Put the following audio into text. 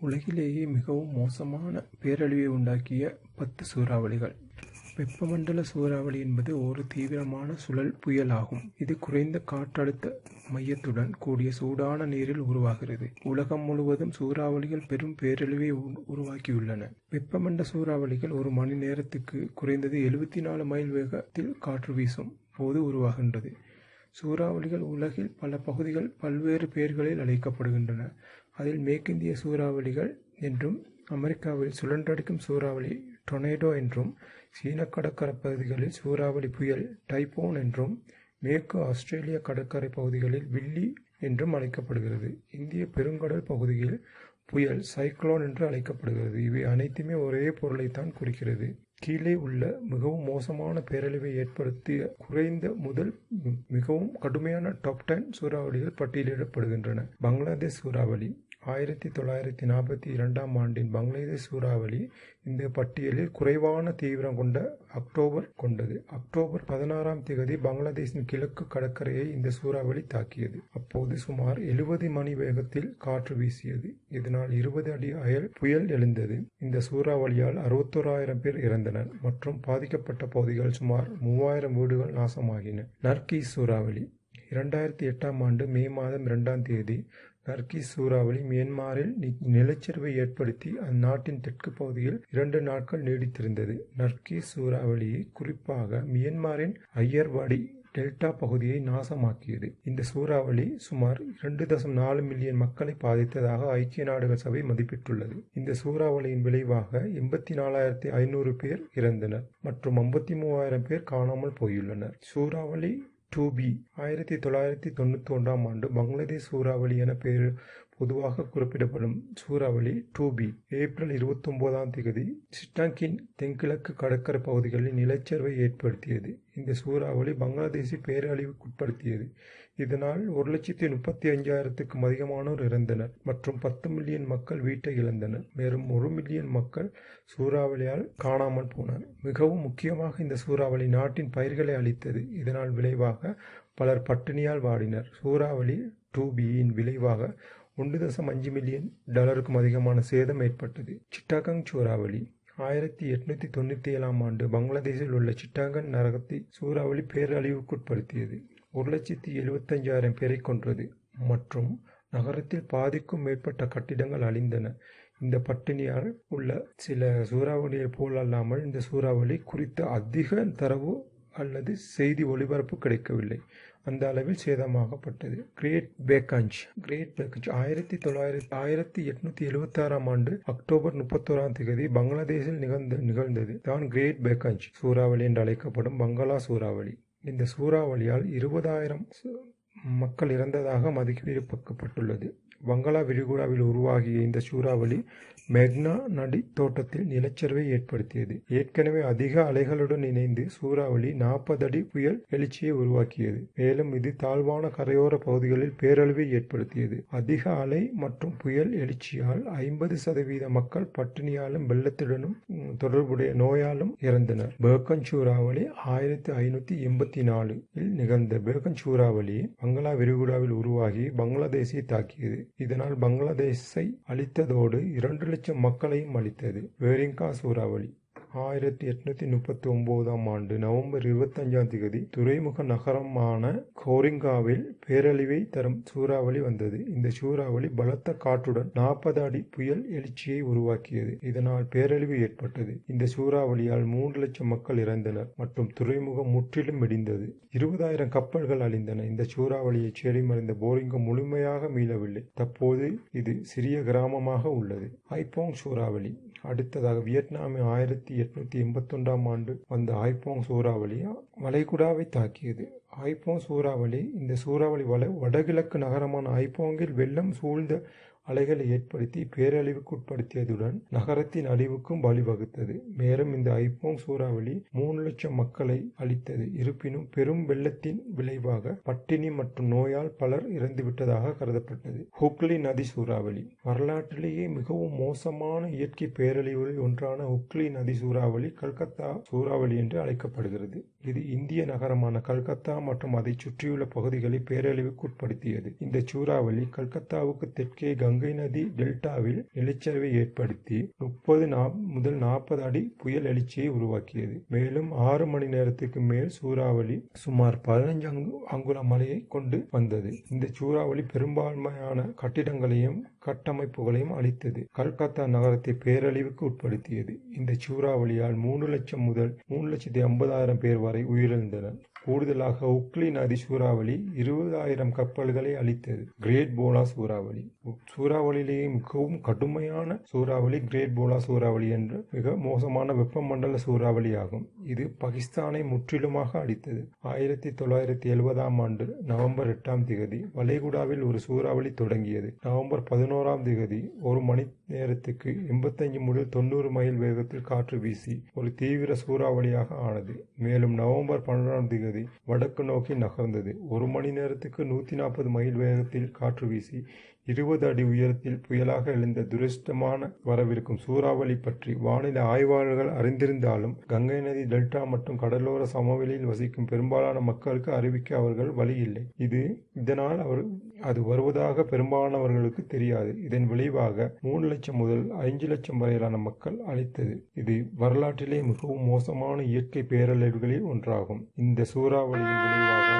உலகிலேயே மிகவும் மோசமான பேரழிவை உண்டாக்கிய 10 சூறாவளிகள். வெப்பமண்டல சூறாவளி என்பது ஒரு தீவிரமான சுழல் புயல் ஆகும். இது குறைந்த காற்றழுத்த மையத்துடன் கூடிய சூடான நீரில் உருவாகிறது. உலகம் முழுவதும் சூறாவளிகள் பெரும் பேரழிவை உருவாக்கியுள்ளன. வெப்பமண்டல சூறாவளிகள் ஒரு மணி நேரத்துக்கு குறைந்தது 74 மைல் வேகத்தில் காற்று வீசும் போது உருவாகின்றது. சூறாவளிகள் உலகில் பல பகுதிகள் பல்வேறு பெயர்களில் அழைக்கப்படுகின்றன. அதில் மேற்கிந்திய சூறாவளிகள் என்றும், அமெரிக்காவில் சுழன்றடிக்கும் சூறாவளி டொர்னேடோ என்றும், சீன கடற்கரை பகுதிகளில் சூறாவளி புயல் டைபோன் என்றும், மேற்கு ஆஸ்திரேலிய கடற்கரை பகுதிகளில் வில்லி என்றும் அழைக்கப்படுகிறது. இந்திய பெருங்கடல் பகுதியில் புயல் சைக்ளோன் என்று அழைக்கப்படுகிறது. இவை அனைத்துமே ஒரே பொருளைத்தான் குறிக்கிறது. கீழே உள்ள மிகவும் மோசமான பேரழிவை ஏற்படுத்திய குறைந்த முதல் மிகவும் கடுமையான டாப் 10 சூறாவளிகள் பட்டியலிடப்படுகின்றன. பங்களாதேஷ் சூறாவளி 1942ஆம் ஆண்டின் பங்களாதேஷ் சூறாவளி இந்த பட்டியலில் குறைவான தீவிரம் கொண்ட அக்டோபர் கொண்டது. அக்டோபர் 16ஆம் தேதி பங்களாதேஷின் கிழக்கு கடற்கரையை இந்த சூறாவளி தாக்கியது. அப்போது சுமார் 70 மணி வேகத்தில் காற்று வீசியது. இதனால் 20 அடி புயல் எழுந்தது. இந்த சூறாவளியால் 61,000 பேர் இறந்தனர் மற்றும் பாதிக்கப்பட்ட பகுதிகள் சுமார் 3000 வீடுகள் நாசமாகின. நர்கீஸ் சூறாவளி 2008ஆம் ஆண்டு மே மாதம் 2ஆம் தேதி நர்கீஸ் சூறாவளி மியான்மரில் நிலச்சரிவை ஏற்படுத்தி அந்நாட்டின் தெற்கு பகுதியில் 2 நாட்கள் நீடித்திருந்தது. நர்கீஸ் சூறாவளி குறிப்பாக மியான்மரின் ஐயர்வாடி டெல்டா பகுதியை நாசமாக்கியது. இந்த சூறாவளி சுமார் 2.4 மில்லியன் மக்களை பாதித்ததாக ஐக்கிய நாடுகள் சபை மதிப்பிட்டுள்ளது. இந்த சூறாவளியின் விளைவாக 84,500 பேர் இறந்தனர் மற்றும் 53,000 பேர் காணாமல் போயுள்ளனர். சூறாவளி டூபி 1991ஆம் ஆண்டு பங்களாதேஷ் சூறாவளி என பொதுவாக குறிப்பிடப்படும் சூறாவளி டூபி ஏப்ரல் 29ஆம் தேதி சிட்டாங்கின் தென்கிழக்கு கடற்கரை பகுதிகளில் நிலச்சரிவை ஏற்படுத்தியது. இந்த சூறாவளி பங்களாதேஷை பேரழிவுக்குட்படுத்தியது. இதனால் 1,35,000க்கும் அதிகமானோர் இறந்தனர் மற்றும் 10 மில்லியன் மக்கள் வீட்டை இழந்தனர். மேலும் 1 மில்லியன் மக்கள் சூறாவளியால் காணாமல் போனர். மிகவும் முக்கியமாக இந்த சூறாவளி நாட்டின் பயிர்களை அழித்தது. இதனால் விளைவாக பலர் பட்டினியால் வாடினர். சூறாவளி டூபியின் விளைவாக $1.5 மில்லியன் அதிகமான சேதம் ஏற்பட்டது. சிட்டாகங் சூறாவளி 1897ஆம் ஆண்டு பங்களாதேஷில் உள்ள சிட்டாகங் நகரத்தை சூறாவளி பேரழிவுக்குட்படுத்தியது. 1,75,000 பேரை கொன்றது மற்றும் நகரத்தில் பாதிக்கும் மேற்பட்ட கட்டிடங்கள் அழிந்தன. இந்த பட்டினியால் உள்ள சில சூறாவளியை போல் அல்லாமல் இந்த சூறாவளி குறித்த அதிக தரவு அல்லது செய்தி ஒளிபரப்பு கிடைக்கவில்லை. அந்த அளவில் சேதமாகப்பட்டது. கிரேட் பேக்கஞ்ச் 1876ஆம் ஆண்டு அக்டோபர் 31ஆம் தேதி பங்களாதேஷில் நிகழ்ந்தது தான் கிரேட் பேக்கஞ்ச் சூறாவளி என்று அழைக்கப்படும் பங்களா சூறாவளி. இந்த சூறாவளியால் 20,000 மக்கள் இறந்ததாக மதிப்பிடப்பட்டுள்ளது. வங்காள விரிகுடாவில் உருவாகிய இந்த சூறாவளி மெக்னா நதி தோட்டத்தில் நிலச்சரிவை ஏற்படுத்தியது. ஏற்கனவே அதிக அலைகளுடன் இணைந்து சூறாவளி 40 அடி புயல் எழுச்சியை உருவாக்கியது. மேலும் இது தாழ்வான கரையோர பகுதிகளில் பேரழிவை ஏற்படுத்தியது. அதிக அலை மற்றும் புயல் எழுச்சியால் 50% மக்கள் பட்டினியாலும் வெள்ளத்துடனும் தொடர்புடைய நோயாலும் இறந்தனர். பேக்கஞ்ச் சூறாவளி 1584இல் நிகழ்ந்த பேக்கஞ்ச் சூறாவளி வங்காள விரிகுடாவில் உருவாகி பங்களாதேஷை தாக்கியது. இதனால் பங்களாதேஷை அழித்ததோடு 2 லட்சம் மக்களையும் அழித்தது. வேரிங்கா சூறாவளி 1839ஆம் ஆண்டு நவம்பர் 25ஆம் தேதி துறைமுக நகரமான கோரிங்காவில் பேரழிவை தரும் சூறாவளி வந்தது. இந்த சூறாவளி பலத்த காற்றுடன் 40 அடி புயல் எழுச்சியை உருவாக்கியது. இதனால் பேரழிவு ஏற்பட்டது. இந்த சூறாவளியால் 3 லட்சம் மக்கள் இறந்தனர் மற்றும் துறைமுகம் முற்றிலும் இடிந்தது. 20,000 கப்பல்கள் அழிந்தன. இந்த சூறாவளியை சேதமடைந்த போரிங்கம் முழுமையாக மீளவில்லை. தற்போது இது சிறிய கிராமமாக உள்ளது. ஐபோங் சூறாவளி அடுத்ததாக வியட்நாமில் 1881ஆம் ஆண்டு வந்த ஐபோங் சூறாவளி வளைகுடாவை தாக்கியது. ஐபோங் சூறாவளி இந்த சூறாவளி வடகிழக்கு நகரமான ஐபோங்கில் வெள்ளம் சூழ்ந்த அலைகளை ஏற்படுத்தி பேரழிவுக்குட்படுத்தியதுடன் நகரத்தின் அழிவுக்கும் வழிவகுத்தது. மேலும் இந்த ஐபோங் சூறாவளி 3 லட்சம் மக்களை அழித்தது. இருப்பினும் பெரும் வெள்ளத்தின் விளைவாக பட்டினி மற்றும் நோயால் பலர் இறந்துவிட்டதாக கருதப்பட்டது. ஹுக்ளி நதி சூறாவளி வரலாற்றிலேயே மிகவும் மோசமான இயற்கை பேரழிவுகளில் ஒன்றான ஹுக்ளி நதி சூறாவளி கல்கத்தா சூறாவளி என்று அழைக்கப்படுகிறது. இது இந்திய நகரமான கல்கத்தா மற்றும் அதை சுற்றியுள்ள பகுதிகளை பேரழிவுக்குட்படுத்தியது. இந்த சூறாவளி கல்கத்தாவுக்கு தெற்கே கங்கை நதி டெல்டாவில் நிலச்சரிவை ஏற்படுத்தி 30 முதல் 40 அடி புயல் எழுச்சியை உருவாக்கியது. மேலும் 6 மணி நேரத்துக்கு மேல் சூறாவளி சுமார் 15 அங்குல மழையை கொண்டு வந்தது. இந்த சூறாவளி பெரும்பான்மையான கட்டிடங்களையும் கட்டமைப்புகளையும் அழித்தது. கல்கத்தா நகரத்தை பேரழிவுக்கு உட்படுத்தியது. இந்த சூறாவளியால் 3 லட்சம் முதல் 3,50,000 பேர் வரை உயிரிழந்தனர். கூடுதலாக உக்லி நதி சூறாவளி 20,000 கப்பல்களை அழித்தது. கிரேட் போலா சூறாவளி சூறாவளியிலேயே மிகவும் கடுமையான சூறாவளி கிரேட் போலா சூறாவளி என்ற மிக மோசமான வெப்பமண்டல சூறாவளி ஆகும். இது பாகிஸ்தானை முற்றிலுமாக அழித்தது. 1970ஆம் ஆண்டு நவம்பர் 8ஆம் தேதி வளைகுடாவில் ஒரு சூறாவளி தொடங்கியது. நவம்பர் 11ஆம் தேதி ஒரு மணி நேரத்துக்கு 85 முதல் 90 மைல் வேகத்தில் காற்று வீசி ஒரு தீவிர சூறாவளியாக ஆனது. மேலும் நவம்பர் 12ஆம் தேதி வடக்கு நோக்கி நகர்ந்தது. ஒரு மணி நேரத்துக்கு 140 மைல் வேகத்தில் காற்று வீசி 20 அடி உயரத்தில் புயலாக எழுந்த துரதிர்ஷ்டமான வரவிருக்கும் சூறாவளி பற்றி வானிலை ஆய்வாளர்கள் அறிந்திருந்தாலும் கங்கை நதி டெல்டா மற்றும் கடலோர சமவெளியில் வசிக்கும் பெரும்பாலான மக்களுக்கு அறிவிக்க அவர்கள் வழி இல்லை. இதனால் அது வருவதாக பெரும்பாலானவர்களுக்கு தெரியாது. இதன் விளைவாக 3 லட்சம் முதல் 5 லட்சம் வரையிலான மக்கள் அழித்தது. இது வரலாற்றிலே மிகவும் மோசமான இயற்கை பேரழிவுகளில் ஒன்றாகும். இந்த சூறாவளியின் விளைவாக